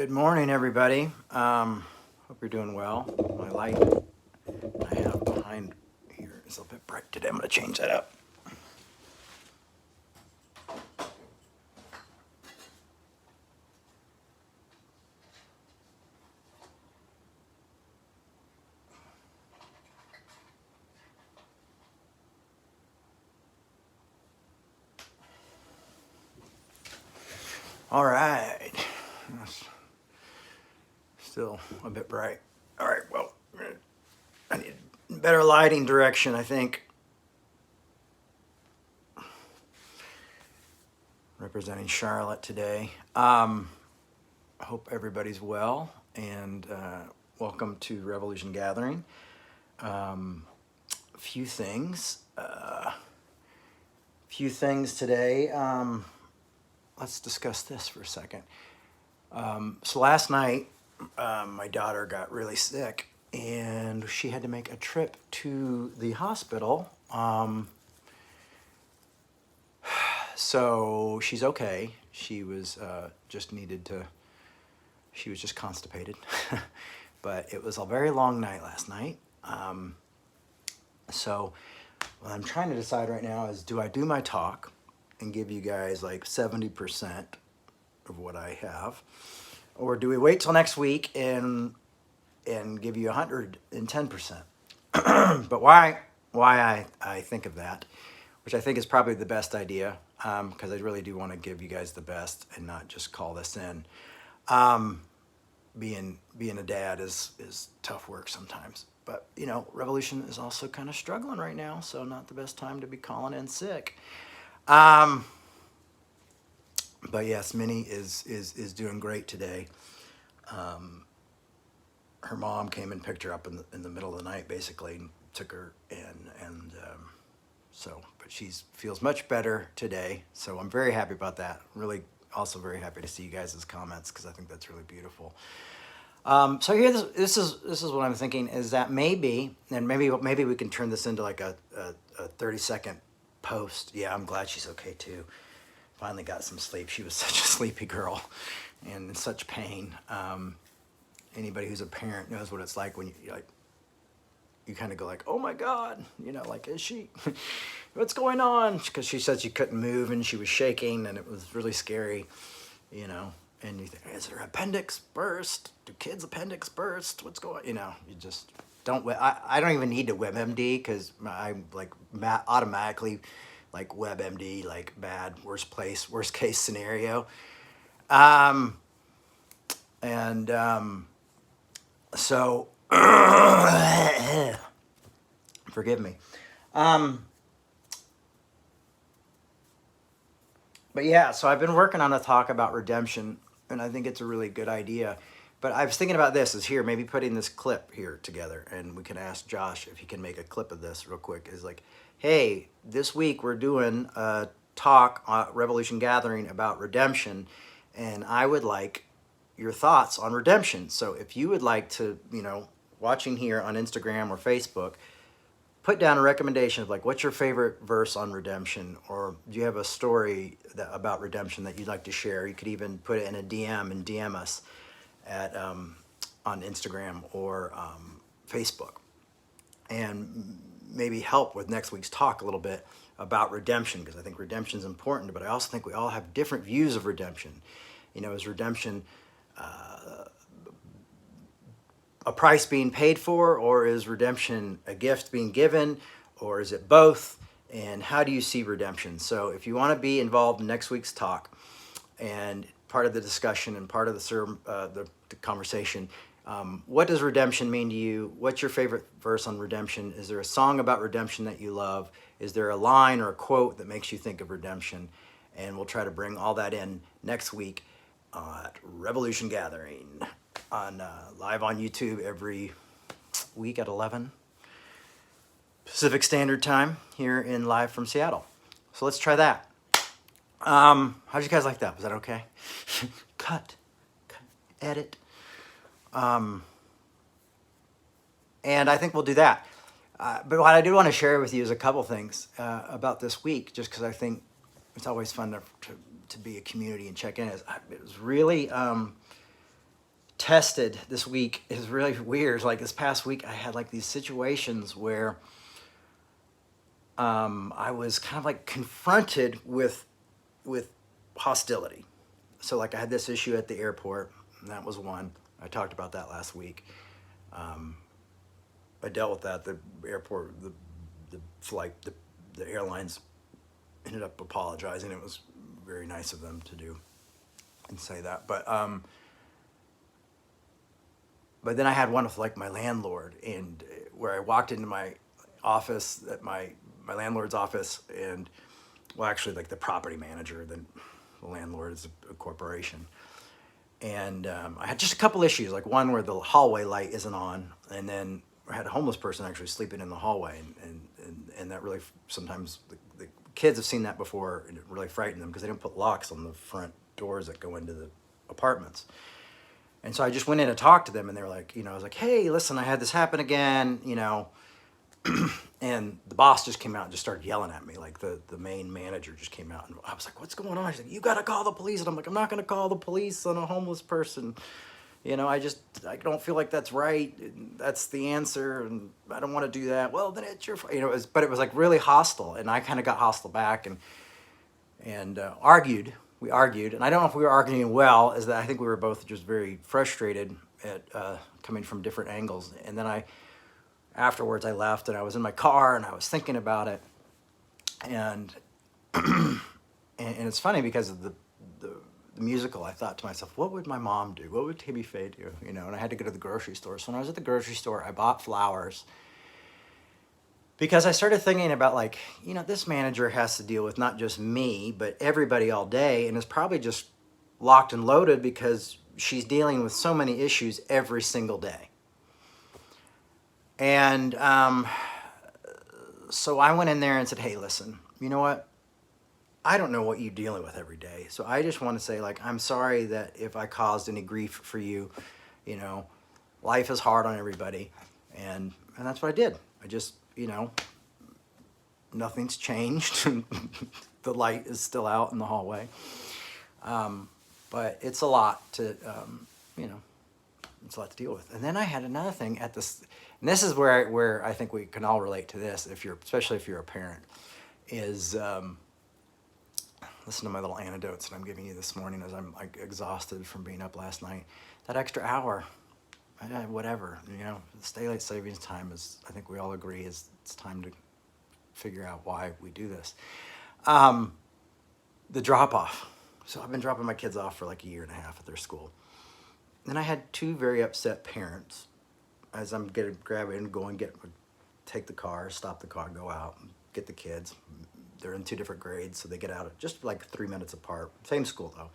Good morning, everybody. Hope you're doing well. My light I have behind here is a little bit bright today. I'm going to change that up. All right. That's still a bit bright. All right, well, I need better lighting direction, I think. Representing Charlotte today. I hope everybody's well, and welcome to Revolution Gathering. A few things today. Let's discuss this for a second. So last night, my daughter got really sick, and she had to make a trip to the hospital. So she's okay. She was she was just constipated. But it was a very long night last night. So what I'm trying to decide right now is, do I do my talk and give you guys like 70% of what I have? Or do we wait till next week and give you 110%? But why I think of that, which I think is probably the best idea, because I really do want to give you guys the best and not just call this in. Being a dad is tough work sometimes. But, you know, Revolution is also kind of struggling right now, so not the best time to be calling in sick. But yes, Minnie is doing great today. Her mom came and picked her up in the middle of the night, basically, and took her in, but she feels much better today. So I'm very happy about that. Really, also very happy to see you guys' comments, because I think that's really beautiful. So here, this is what I'm thinking, is that maybe we can turn this into like a 30-second post. Yeah, I'm glad she's okay too. Finally got some sleep. She was such a sleepy girl and in such pain. Anybody who's a parent knows what it's like when you kind of go like, oh my God, like, is she, what's going on? Because she said she couldn't move and she was shaking and it was really scary, and you think, is her appendix burst? Do kids' appendix burst? What's going, you just don't, I don't even need to WebMD, because I'm like automatically like WebMD, like bad, worst case scenario. So forgive me. But yeah, so I've been working on a talk about redemption, and I think it's a really good idea. But I was thinking about this, maybe putting this clip here together, and we can ask Josh if he can make a clip of this real quick. Is like, hey, this week we're doing a talk on Revolution Gathering about redemption, and I would like your thoughts on redemption. So if you would like to, watching here on Instagram or Facebook, put down a recommendation of like, what's your favorite verse on redemption, or do you have a story about redemption that you'd like to share? You could even put it in a DM and DM us at on Instagram or Facebook, and maybe help with next week's talk a little bit about redemption, because I think redemption is important, but I also think we all have different views of redemption. Is redemption a price being paid for, or is redemption a gift being given, or is it both? And how do you see redemption? So if you want to be involved in next week's talk and part of the discussion and part of the conversation, what does redemption mean to you? What's your favorite verse on redemption? Is there a song about redemption that you love? Is there a line or a quote that makes you think of redemption? And we'll try to bring all that in next week at Revolution Gathering, live on YouTube every week at 11 Pacific Standard Time here in live from Seattle. So let's try that. How'd you guys like that? Was that okay? Cut, edit. And I think we'll do that. But what I do want to share with you is a couple things about this week, just because I think it's always fun to be a community and check in. It was really tested this week is really weird. Like this past week, I had like these situations where I was kind of like confronted with hostility. So like I had this issue at the airport, and that was one. I talked about that last week. I dealt with that. The airport, the flight, the airlines ended up apologizing. It was very nice of them to do and say that. But then I had one with like my landlord, and where I walked into my office at my landlord's office, and well, actually like the property manager, then the landlord is a corporation. And I had just a couple issues, like one where the hallway light isn't on, and then I had a homeless person actually sleeping in the hallway, and that really, sometimes the kids have seen that before, and it really frightened them because they didn't put locks on the front doors that go into the apartments. And so I just went in and talked to them, and they were like, I was like, hey, listen, I had this happen again, and the boss just came out and just started yelling at me. Like the main manager just came out, and I was like, what's going on? He's like, you got to call the police. And I'm like, I'm not going to call the police on a homeless person. I don't feel like that's right. That's the answer, and I don't want to do that. Well, then it's your, but it was like really hostile, and I kind of got hostile back and argued. We argued, and I don't know if we were arguing well, is that I think we were both just very frustrated at coming from different angles. And then afterwards I left, and I was in my car, and I was thinking about it, and and it's funny because of the musical. I thought to myself, what would my mom do? What would Tammy Faye do? And I had to go to the grocery store. So when I was at the grocery store, I bought flowers because I started thinking about like, this manager has to deal with not just me, but everybody all day, and is probably just locked and loaded because she's dealing with so many issues every single day. And so I went in there and said, hey, listen, you know what? I don't know what you're dealing with every day. So I just want to say, like, I'm sorry that if I caused any grief for you. Life is hard on everybody. And that's what I did. I just, nothing's changed. The light is still out in the hallway. But it's a lot to, it's a lot to deal with. And then I had another thing at this, and this is where I think we can all relate to this, especially if you're a parent, is, listen to my little anecdotes that I'm giving you this morning as I'm like exhausted from being up last night. That extra hour, whatever, the daylight savings time is, I think we all agree, it's time to figure out why we do this. The drop off. So I've been dropping my kids off for like a year and a half at their school. Then I had two very upset parents as I'm grabbing, take the car, stop the car, go out, get the kids. They're in two different grades, so they get out at just like 3 minutes apart. Same school though.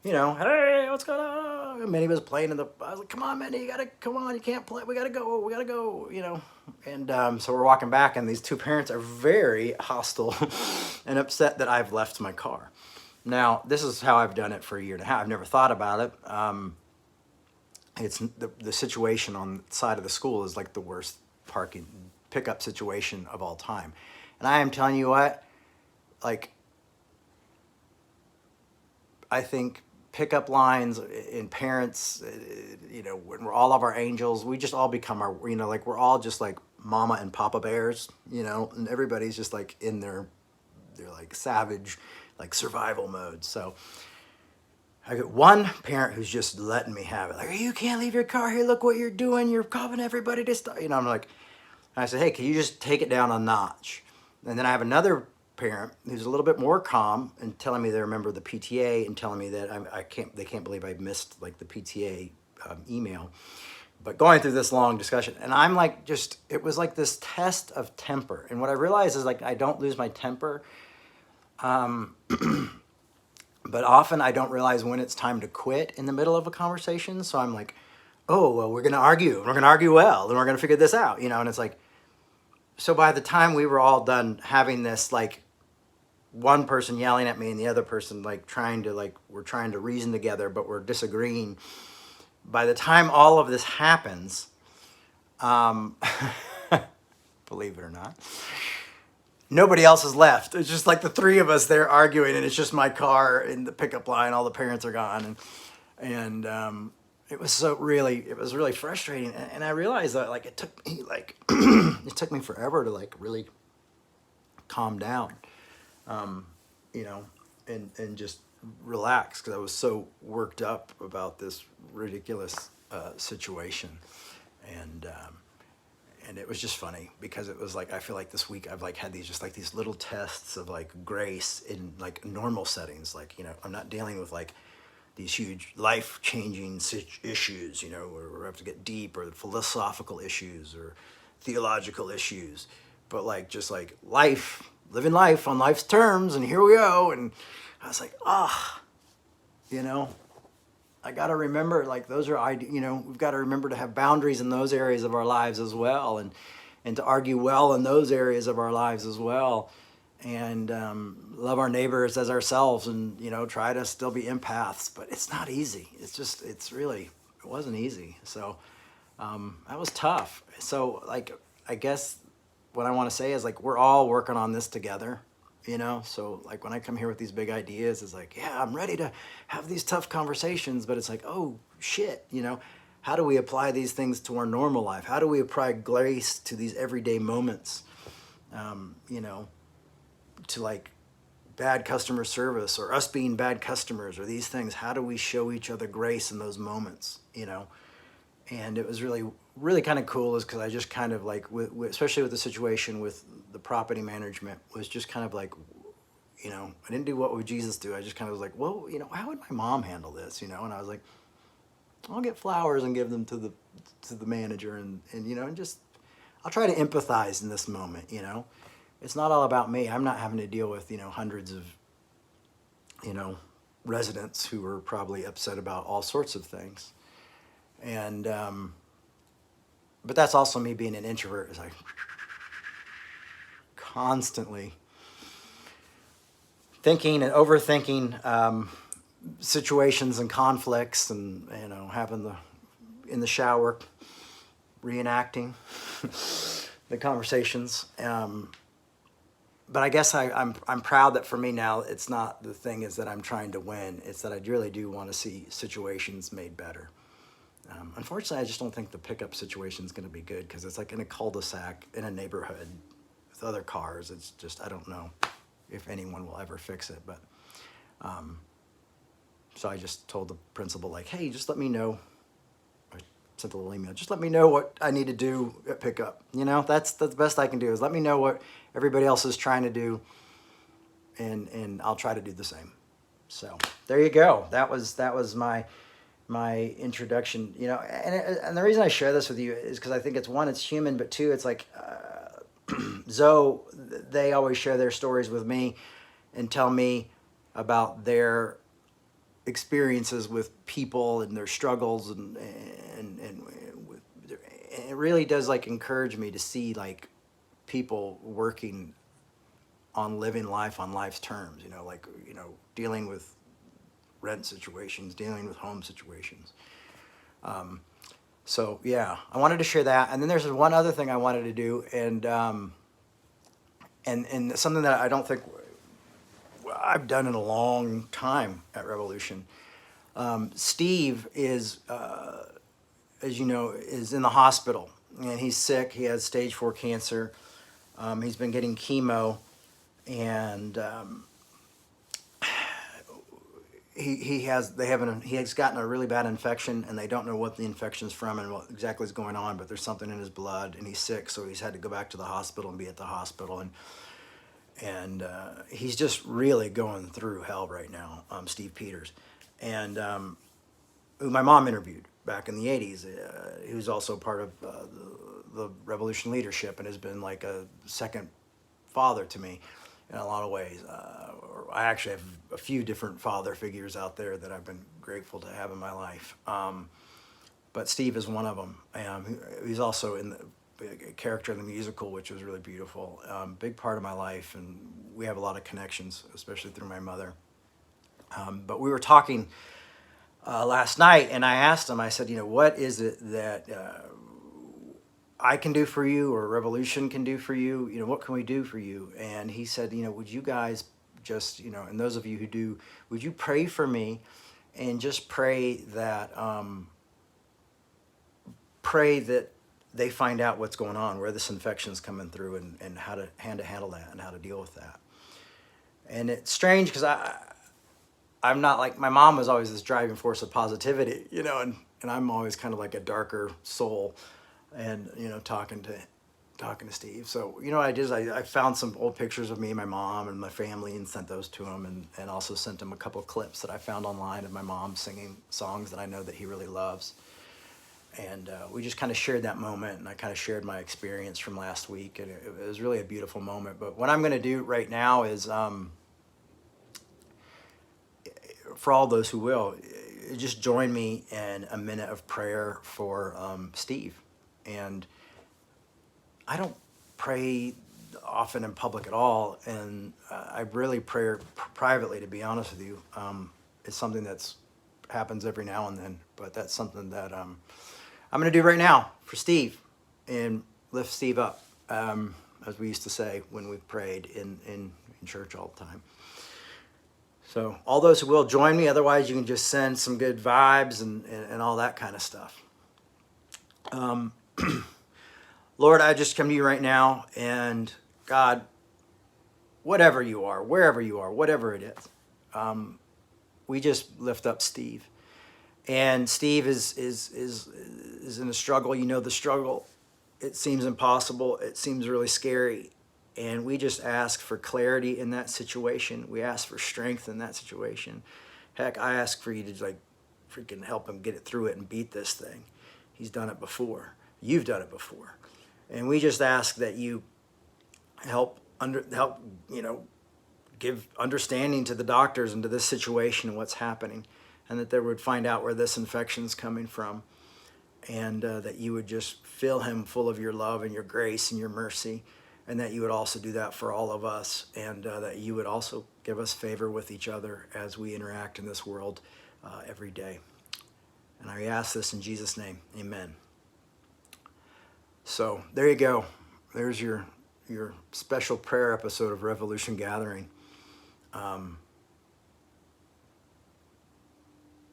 Hey, what's going on? And Minnie was playing I was like, come on, Minnie, come on, you can't play. We gotta go, And so we're walking back, and these two parents are very hostile and upset that I've left my car. Now, this is how I've done it for a year and a half. I've never thought about it. It's the situation on the side of the school is like the worst pickup situation of all time. And I am telling you what, like, I think pickup lines in parents, when we're all of our angels, we just all become like we're all just like mama and papa bears, and everybody's just like in they're like savage, like survival mode. So I get one parent who's just letting me have it. Like, you can't leave your car here. Look what you're doing. You're causing everybody to stop. I'm like, I said, hey, can you just take it down a notch? And then I have another parent who's a little bit more calm and telling me they're a member of the PTA and telling me that they can't believe I missed like the PTA email. But going through this long discussion, and I'm like, it was like this test of temper. And what I realized is like, I don't lose my temper. But often I don't realize when it's time to quit in the middle of a conversation. So I'm like, oh, well, we're going to argue. We're going to argue well, and we're going to figure this out, and it's like, so by the time we were all done having this, like, one person yelling at me and the other person, like, we're trying to reason together, but we're disagreeing. By the time all of this happens, believe it or not, nobody else is left. It's just like the three of us there arguing, and it's just my car in the pickup line. All the parents are gone, and it was really frustrating. And I realized that like it took me like, it took me forever to like really calm down, you know, and just relax because I was so worked up about this ridiculous situation. And, and it was just funny because it was like I feel like this week I've like had these just like these little tests of like grace in like normal settings. Like, you know, I'm not dealing with like these huge life changing issues, you know, or we have to get deep, or philosophical issues or theological issues, but like just like life, living life on life's terms, and here we go. And I was like, you know, I got to remember, like, those are, you know, we've got to remember to have boundaries in those areas of our lives as well, and to argue well in those areas of our lives as well, and love our neighbors as ourselves, and, you know, try to still be empaths. But it's not easy. It wasn't easy. So that was tough. So, like, I guess what I want to say is, like, we're all working on this together. You know, so like when I come here with these big ideas, it's like, yeah, I'm ready to have these tough conversations, but it's like, oh shit, you know, how do we apply these things to our normal life? How do we apply grace to these everyday moments? You know, to like bad customer service or us being bad customers or these things. How do we show each other grace in those moments? You know, and it was really kind of cool is because I just kind of like, especially with the situation with the property management, was just kind of like, you know, I didn't do what would Jesus do. I just kind of was like, well, you know, how would my mom handle this? You know, and I was like, I'll get flowers and give them to the manager, and you know, and just I'll try to empathize in this moment. You know, it's not all about me. I'm not having to deal with, you know, hundreds of, you know, residents who are probably upset about all sorts of things. And but that's also me being an introvert, is like constantly thinking and overthinking situations and conflicts, and, you know, having in the shower reenacting the conversations. But I guess I'm proud that for me now, it's not the thing is that I'm trying to win. It's that I really do want to see situations made better. Unfortunately, I just don't think the pickup situation is going to be good because it's like in a cul-de-sac in a neighborhood with other cars. It's just, I don't know if anyone will ever fix it. But so I just told the principal, like, hey, just let me know. I sent a little email. Just let me know what I need to do at pickup. You know, that's the best I can do, is let me know what everybody else is trying to do, and I'll try to do the same. So there you go. That was my introduction, you know, and the reason I share this with you is because I think it's, one, it's human, but two, it's like Zoe, they always share their stories with me and tell me about their experiences with people and their struggles, and it really does like encourage me to see like people working on living life on life's terms, you know, like, you know, dealing with rent situations, dealing with home situations. So yeah, I wanted to share that. And then there's one other thing I wanted to do, and something that I don't think I've done in a long time at Revolution. Steve is, as you know, is in the hospital, and he's sick. He has stage 4 cancer. He's been getting chemo, and he has gotten a really bad infection, and they don't know what the infection's from and what exactly is going on, but there's something in his blood, and he's sick, so he's had to go back to the hospital and be at the hospital, and he's just really going through hell right now. Steve Peters, and who my mom interviewed back in the 80s, who's also part of the Revolution leadership and has been like a second father to me in a lot of ways. I actually have a few different father figures out there that I've been grateful to have in my life. But Steve is one of them. He's also in a character in the musical, which was really beautiful. Big part of my life, and we have a lot of connections, especially through my mother. But we were talking last night, and I asked him, I said, you know, what is it that I can do for you, or Revolution can do for you? You know, what can we do for you? And he said, you know, would you guys just, you know, and those of you who do, would you pray for me, and just pray that pray that they find out what's going on, where this infection's coming through, and how to handle that and how to deal with that. And it's strange because I'm not like, my mom was always this driving force of positivity, and I'm always kind of like a darker soul, and talking to Steve. So what I did is I found some old pictures of me and my mom and my family and sent those to him, and also sent him a couple of clips that I found online of my mom singing songs that I know that he really loves. And we just kind of shared that moment, and I kind of shared my experience from last week, and it was really a beautiful moment. But what I'm going to do right now is, for all those who will, just join me in a minute of prayer for Steve. And I don't pray often in public at all, and I really pray privately, to be honest with you. It's something that's happens every now and then, but that's something that I'm going to do right now for Steve, and lift Steve up, as we used to say when we prayed in church all the time. So all those who will, join me. Otherwise, you can just send some good vibes and all that kind of stuff. Lord, I just come to you right now, and God, whatever you are, wherever you are, whatever it is, we just lift up Steve. And Steve is in a struggle. The struggle. It seems impossible. It seems really scary. And we just ask for clarity in that situation. We ask for strength in that situation. Heck, I ask for you to freaking help him get it through it and beat this thing. He's done it before. You've done it before. And we just ask that you help give understanding to the doctors and to this situation and what's happening, and that they would find out where this infection is coming from, and that you would just fill him full of your love and your grace and your mercy, and that you would also do that for all of us, and that you would also give us favor with each other as we interact in this world every day. And I ask this in Jesus' name, amen. So there you go. There's your special prayer episode of Revolution Gathering.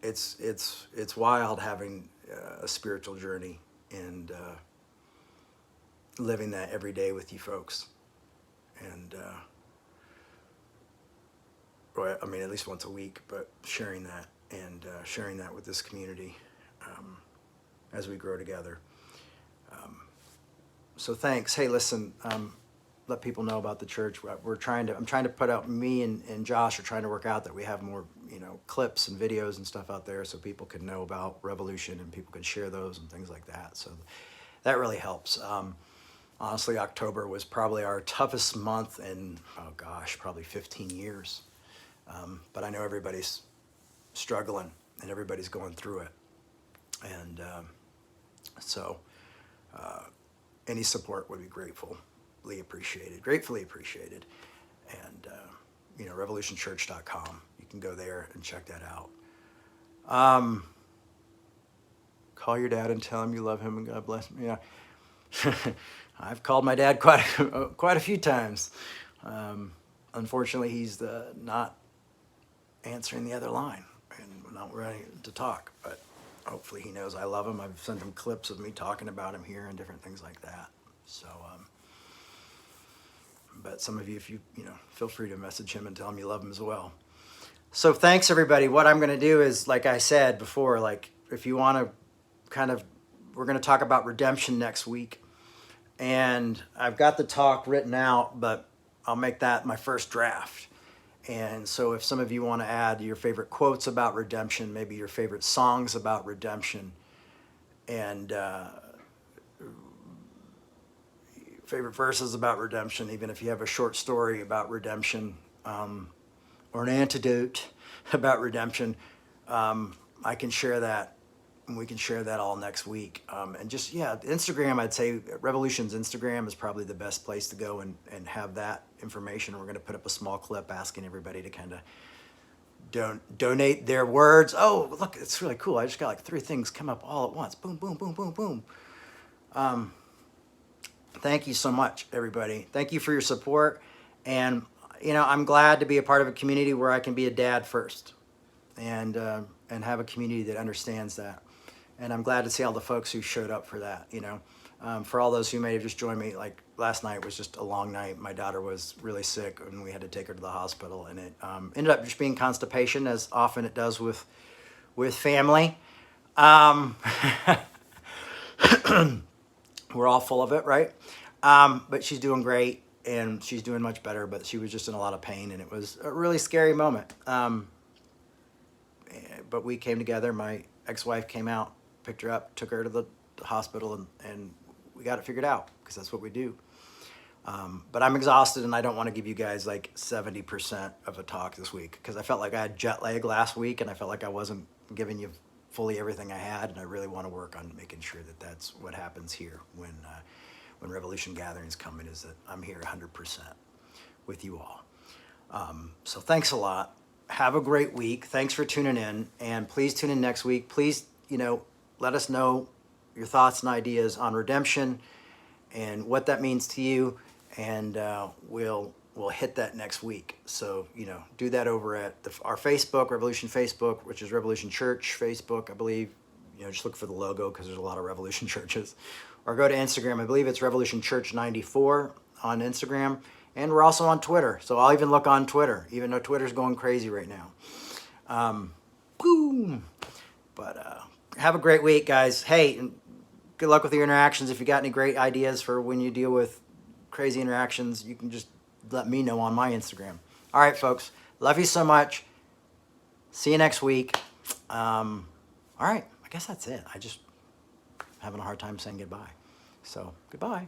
It's wild having a spiritual journey and living that every day with you folks. And at least once a week, but sharing that and sharing that with this community as we grow together. So thanks. Hey, listen, let people know about the church. I'm trying to put out, me and Josh are trying to work out that we have more, clips and videos and stuff out there so people can know about Revolution and people can share those and things like that. So that really helps. Honestly, October was probably our toughest month in, probably 15 years. But I know everybody's struggling and everybody's going through it. And so any support would be gratefully appreciated. And, revolutionchurch.com. You can go there and check that out. Call your dad and tell him you love him and God bless him. Yeah. I've called my dad quite a few times. Unfortunately, he's not answering the other line and not ready to talk, but hopefully he knows I love him. I've sent him clips of me talking about him here and different things like that. So, but some of you, if you feel free to message him and tell him you love him as well. So thanks, everybody. What I'm going to do is, like I said before, if you want to we're going to talk about redemption next week. And I've got the talk written out, but I'll make that my first draft. And so if some of you want to add your favorite quotes about redemption, maybe your favorite songs about redemption, and favorite verses about redemption, even if you have a short story about redemption, or an antidote about redemption, I can share that. And we can share that all next week. And just, Instagram, I'd say Revolution's Instagram is probably the best place to go and have that information. We're going to put up a small clip asking everybody to kind of donate their words. Oh, look, it's really cool. I just got 3 things come up all at once. Boom, boom, boom, boom, boom. Thank you so much, everybody. Thank you for your support. And, I'm glad to be a part of a community where I can be a dad first and have a community that understands that. And I'm glad to see all the folks who showed up for that, For all those who may have just joined me, like last night was just a long night. My daughter was really sick and we had to take her to the hospital, and it ended up just being constipation, as often it does with family. We're all full of it, right? But she's doing great and she's doing much better, but she was just in a lot of pain, and it was a really scary moment. But we came together. My ex-wife came out, picked her up, took her to the hospital, and we got it figured out, because that's what we do. But I'm exhausted, and I don't want to give you guys like 70% of a talk this week, because I felt like I had jet lag last week, and I felt like I wasn't giving you fully everything I had, and I really want to work on making sure that that's what happens here when Revolution Gatherings come in, is that I'm here 100% with you all. So thanks a lot. Have a great week. Thanks for tuning in, and please tune in next week. Please, let us know your thoughts and ideas on redemption and what that means to you, and we'll hit that next week. So, do that over at our Facebook, Revolution Facebook, which is Revolution Church Facebook, I believe. Just look for the logo, because there's a lot of Revolution churches. Or go to Instagram. I believe it's Revolution Church 94 on Instagram. And we're also on Twitter. So I'll even look on Twitter, even though Twitter's going crazy right now. Boom. But have a great week, guys. Hey, and good luck with your interactions. If you got any great ideas for when you deal with crazy interactions, you can just let me know on my Instagram. All right, folks. Love you so much. See you next week. All right. I guess that's it. I just having a hard time saying goodbye. So, goodbye.